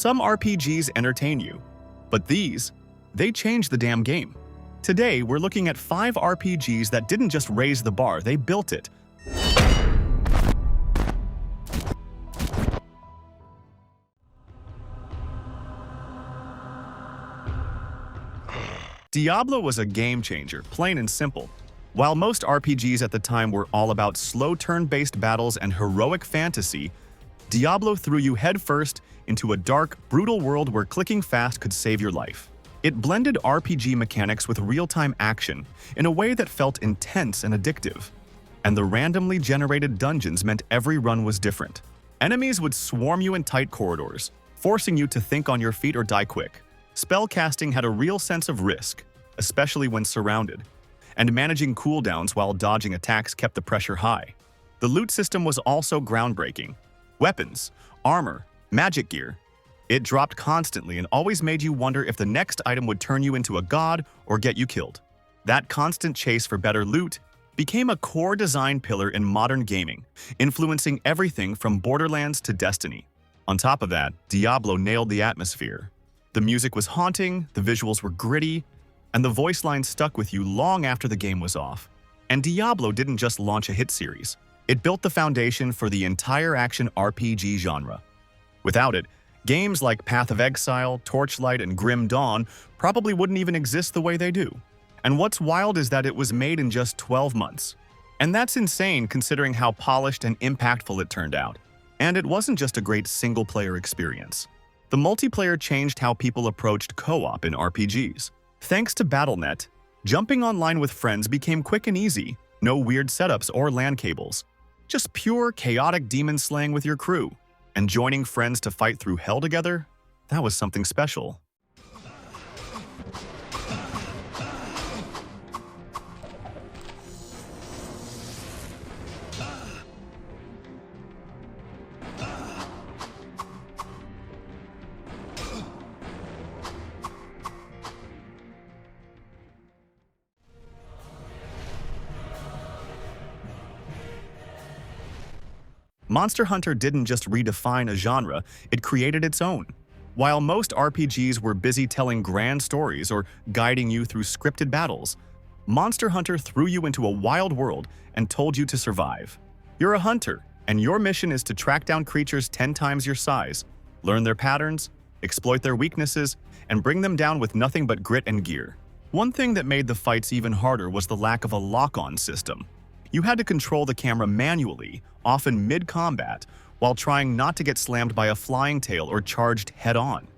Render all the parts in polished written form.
Some RPGs entertain you, but these, they change the damn game. Today, we're looking at 5 RPGs that didn't just raise the bar, they built it. Diablo was a game changer, plain and simple. While most RPGs at the time were all about slow turn-based battles and heroic fantasy, Diablo threw you headfirst into a dark, brutal world where clicking fast could save your life. It blended RPG mechanics with real-time action in a way that felt intense and addictive. And the randomly generated dungeons meant every run was different. Enemies would swarm you in tight corridors, forcing you to think on your feet or die quick. Spellcasting had a real sense of risk, especially when surrounded, and managing cooldowns while dodging attacks kept the pressure high. The loot system was also groundbreaking. Weapons, armor, magic gear. It dropped constantly and always made you wonder if the next item would turn you into a god or get you killed. That constant chase for better loot became a core design pillar in modern gaming, influencing everything from Borderlands to Destiny. On top of that, Diablo nailed the atmosphere. The music was haunting, the visuals were gritty, and the voice lines stuck with you long after the game was off. And Diablo didn't just launch a hit series. It built the foundation for the entire action RPG genre. Without it, games like Path of Exile, Torchlight, and Grim Dawn probably wouldn't even exist the way they do. And what's wild is that it was made in just 12 months. And that's insane considering how polished and impactful it turned out. And it wasn't just a great single-player experience. The multiplayer changed how people approached co-op in RPGs. Thanks to Battle.net, jumping online with friends became quick and easy. No weird setups or LAN cables. Just pure, chaotic demon slaying with your crew. And joining friends to fight through hell together? That was something special. Monster Hunter didn't just redefine a genre, it created its own. While most RPGs were busy telling grand stories or guiding you through scripted battles, Monster Hunter threw you into a wild world and told you to survive. You're a hunter, and your mission is to track down creatures 10 times your size, learn their patterns, exploit their weaknesses, and bring them down with nothing but grit and gear. One thing that made the fights even harder was the lack of a lock-on system. You had to control the camera manually, often mid-combat, while trying not to get slammed by a flying tail or charged head-on.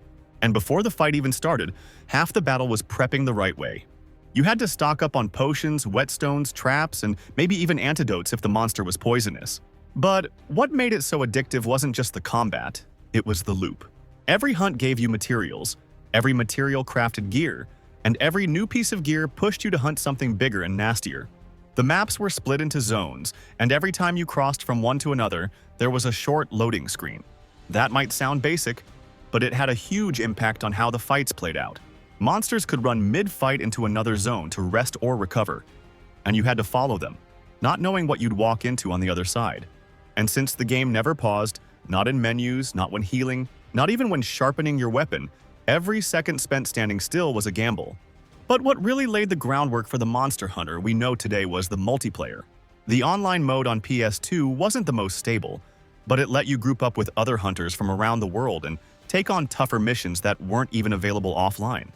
And before the fight even started, half the battle was prepping the right way. You had to stock up on potions, whetstones, traps, and maybe even antidotes if the monster was poisonous. But what made it so addictive wasn't just the combat, it was the loop. Every hunt gave you materials, every material crafted gear, and every new piece of gear pushed you to hunt something bigger and nastier. The maps were split into zones, and every time you crossed from one to another, there was a short loading screen. That might sound basic, but it had a huge impact on how the fights played out. Monsters could run mid-fight into another zone to rest or recover, and you had to follow them, not knowing what you'd walk into on the other side. And since the game never paused, not in menus, not when healing, not even when sharpening your weapon, every second spent standing still was a gamble. But what really laid the groundwork for the Monster Hunter we know today was the multiplayer. The online mode on PS2 wasn't the most stable, but it let you group up with other hunters from around the world and take on tougher missions that weren't even available offline.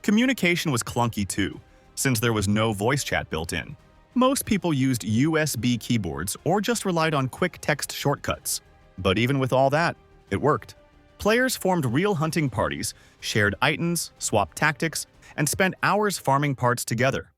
Communication was clunky too, since there was no voice chat built in. Most people used USB keyboards or just relied on quick text shortcuts. But even with all that, it worked. Players formed real hunting parties, shared items, swapped tactics, and spent hours farming parts together.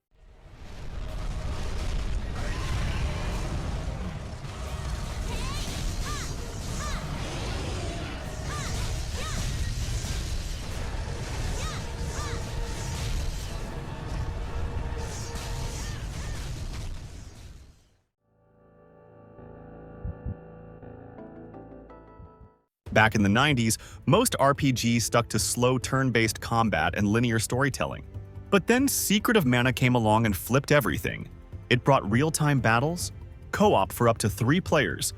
Back in the 90s, most RPGs stuck to slow turn-based combat and linear storytelling. But then Secret of Mana came along and flipped everything. It brought real-time battles, co-op for up to 3 players,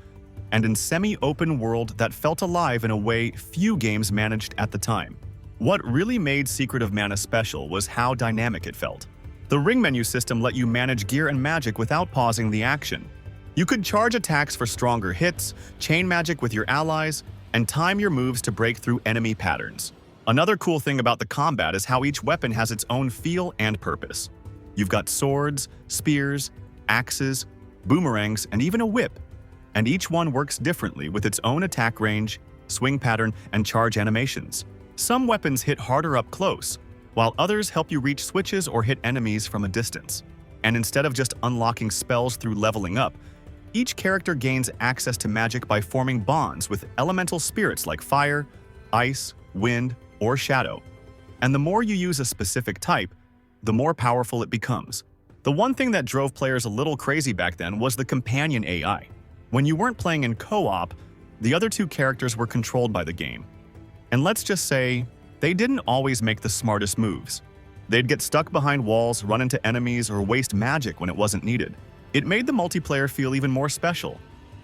and in semi-open world that felt alive in a way few games managed at the time. What really made Secret of Mana special was how dynamic it felt. The ring menu system let you manage gear and magic without pausing the action. You could charge attacks for stronger hits, chain magic with your allies, and time your moves to break through enemy patterns. Another cool thing about the combat is how each weapon has its own feel and purpose. You've got swords, spears, axes, boomerangs, and even a whip. And each one works differently with its own attack range, swing pattern, and charge animations. Some weapons hit harder up close, while others help you reach switches or hit enemies from a distance. And instead of just unlocking spells through leveling up, each character gains access to magic by forming bonds with elemental spirits like fire, ice, wind, or shadow. And the more you use a specific type, the more powerful it becomes. The one thing that drove players a little crazy back then was the companion AI. When you weren't playing in co-op, the other two characters were controlled by the game. And let's just say, they didn't always make the smartest moves. They'd get stuck behind walls, run into enemies, or waste magic when it wasn't needed. It made the multiplayer feel even more special,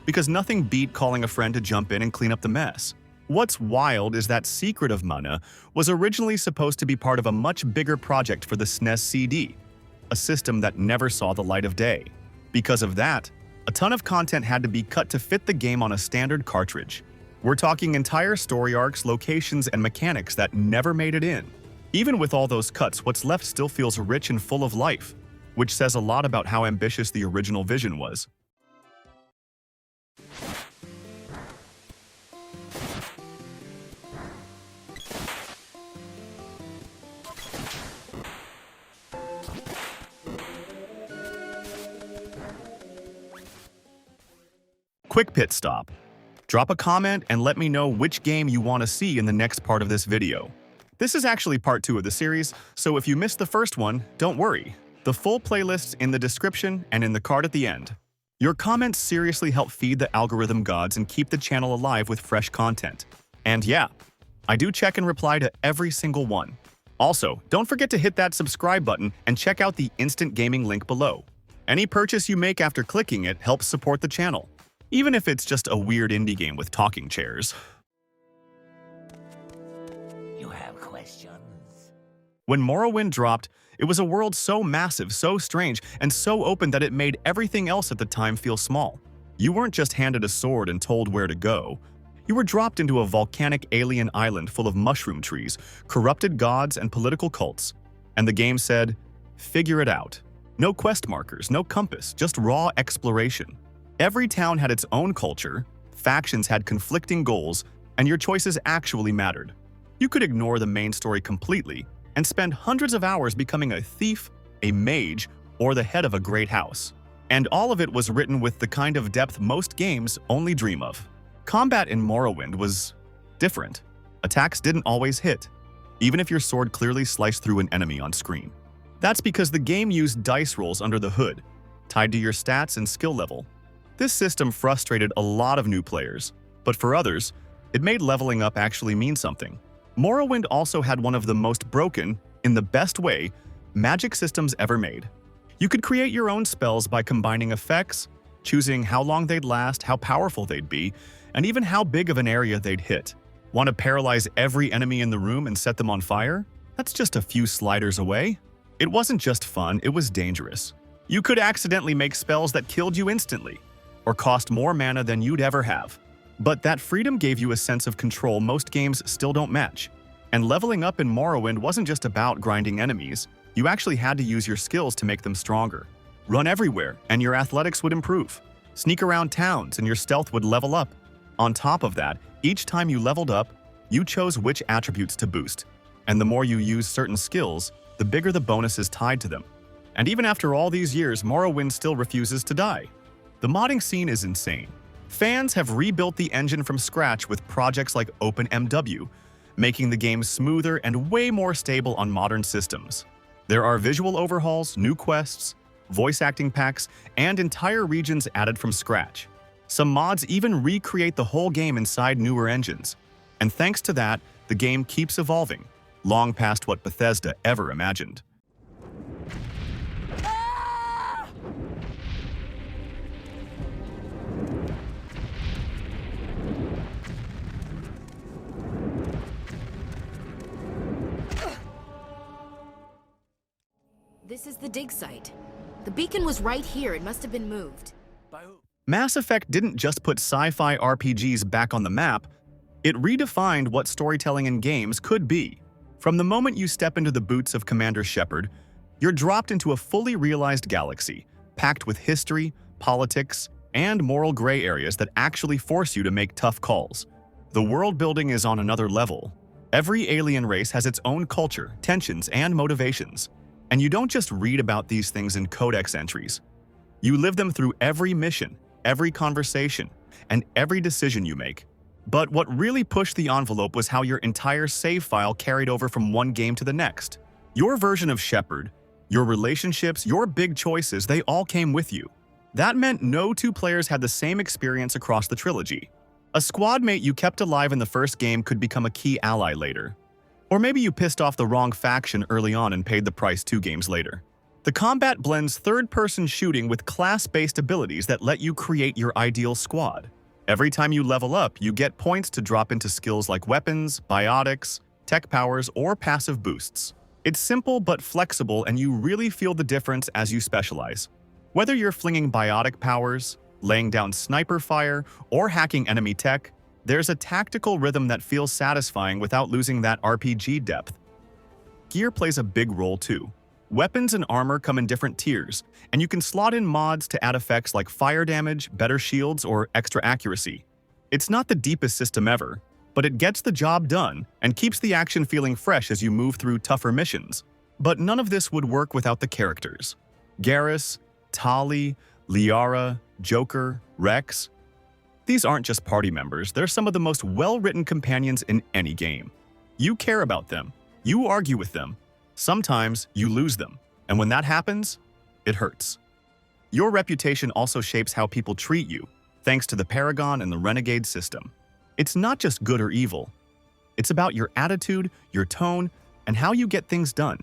because nothing beat calling a friend to jump in and clean up the mess. What's wild is that Secret of Mana was originally supposed to be part of a much bigger project for the SNES CD, a system that never saw the light of day. Because of that, a ton of content had to be cut to fit the game on a standard cartridge. We're talking entire story arcs, locations, and mechanics that never made it in. Even with all those cuts, what's left still feels rich and full of life, which says a lot about how ambitious the original vision was. Quick pit stop. Drop a comment and let me know which game you want to see in the next part of this video. This is actually part 2 of the series, so if you missed the first one, don't worry. The full playlist's in the description and in the card at the end. Your comments seriously help feed the algorithm gods and keep the channel alive with fresh content. And yeah, I do check and reply to every single one. Also, don't forget to hit that subscribe button and check out the instant gaming link below. Any purchase you make after clicking it helps support the channel, even if it's just a weird indie game with talking chairs. You have questions? When Morrowind dropped, it was a world so massive, so strange, and so open that it made everything else at the time feel small. You weren't just handed a sword and told where to go. You were dropped into a volcanic alien island full of mushroom trees, corrupted gods, and political cults. And the game said, figure it out. No quest markers, no compass, just raw exploration. Every town had its own culture, factions had conflicting goals, and your choices actually mattered. You could ignore the main story completely and spend hundreds of hours becoming a thief, a mage, or the head of a great house. And all of it was written with the kind of depth most games only dream of. Combat in Morrowind was different. Attacks didn't always hit, even if your sword clearly sliced through an enemy on screen. That's because the game used dice rolls under the hood, tied to your stats and skill level. This system frustrated a lot of new players, but for others, it made leveling up actually mean something. Morrowind also had one of the most broken, in the best way, magic systems ever made. You could create your own spells by combining effects, choosing how long they'd last, how powerful they'd be, and even how big of an area they'd hit. Want to paralyze every enemy in the room and set them on fire? That's just a few sliders away. It wasn't just fun, it was dangerous. You could accidentally make spells that killed you instantly, or cost more mana than you'd ever have. But that freedom gave you a sense of control most games still don't match. And leveling up in Morrowind wasn't just about grinding enemies, you actually had to use your skills to make them stronger. Run everywhere, and your athletics would improve. Sneak around towns, and your stealth would level up. On top of that, each time you leveled up, you chose which attributes to boost. And the more you use certain skills, the bigger the bonuses tied to them. And even after all these years, Morrowind still refuses to die. The modding scene is insane. Fans have rebuilt the engine from scratch with projects like OpenMW, making the game smoother and way more stable on modern systems. There are visual overhauls, new quests, voice acting packs, and entire regions added from scratch. Some mods even recreate the whole game inside newer engines. And thanks to that, the game keeps evolving, long past what Bethesda ever imagined. This is the dig site. The beacon was right here. It must have been moved. Mass Effect didn't just put sci-fi RPGs back on the map, it redefined what storytelling in games could be. From the moment you step into the boots of Commander Shepard, you're dropped into a fully realized galaxy, packed with history, politics, and moral gray areas that actually force you to make tough calls. The world building is on another level. Every alien race has its own culture, tensions, and motivations. And you don't just read about these things in codex entries. You live them through every mission, every conversation, and every decision you make. But what really pushed the envelope was how your entire save file carried over from one game to the next. Your version of Shepard, your relationships, your big choices, they all came with you. That meant no two players had the same experience across the trilogy. A squad mate you kept alive in the first game could become a key ally later. Or maybe you pissed off the wrong faction early on and paid the price 2 games later. The combat blends third-person shooting with class-based abilities that let you create your ideal squad. Every time you level up, you get points to drop into skills like weapons, biotics, tech powers, or passive boosts. It's simple but flexible, and you really feel the difference as you specialize. Whether you're flinging biotic powers, laying down sniper fire, or hacking enemy tech, there's a tactical rhythm that feels satisfying without losing that RPG depth. Gear plays a big role too. Weapons and armor come in different tiers, and you can slot in mods to add effects like fire damage, better shields, or extra accuracy. It's not the deepest system ever, but it gets the job done and keeps the action feeling fresh as you move through tougher missions. But none of this would work without the characters. Garrus, Tali, Liara, Joker, Rex. These aren't just party members, they're some of the most well-written companions in any game. You care about them, you argue with them, sometimes you lose them, and when that happens, it hurts. Your reputation also shapes how people treat you, thanks to the Paragon and the Renegade system. It's not just good or evil. It's about your attitude, your tone, and how you get things done.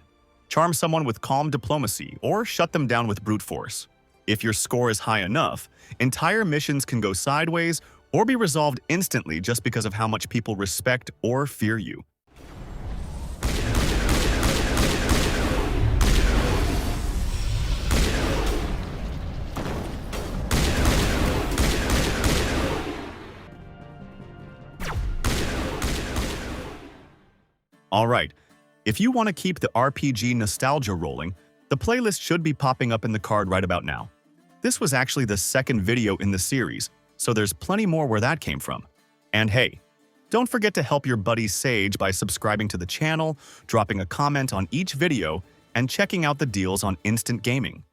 Charm someone with calm diplomacy or shut them down with brute force. If your score is high enough, entire missions can go sideways or be resolved instantly just because of how much people respect or fear you. Alright, if you want to keep the RPG nostalgia rolling, the playlist should be popping up in the card right about now. This was actually the second video in the series, so there's plenty more where that came from. And hey, don't forget to help your buddy Sage by subscribing to the channel, dropping a comment on each video, and checking out the deals on Instant Gaming.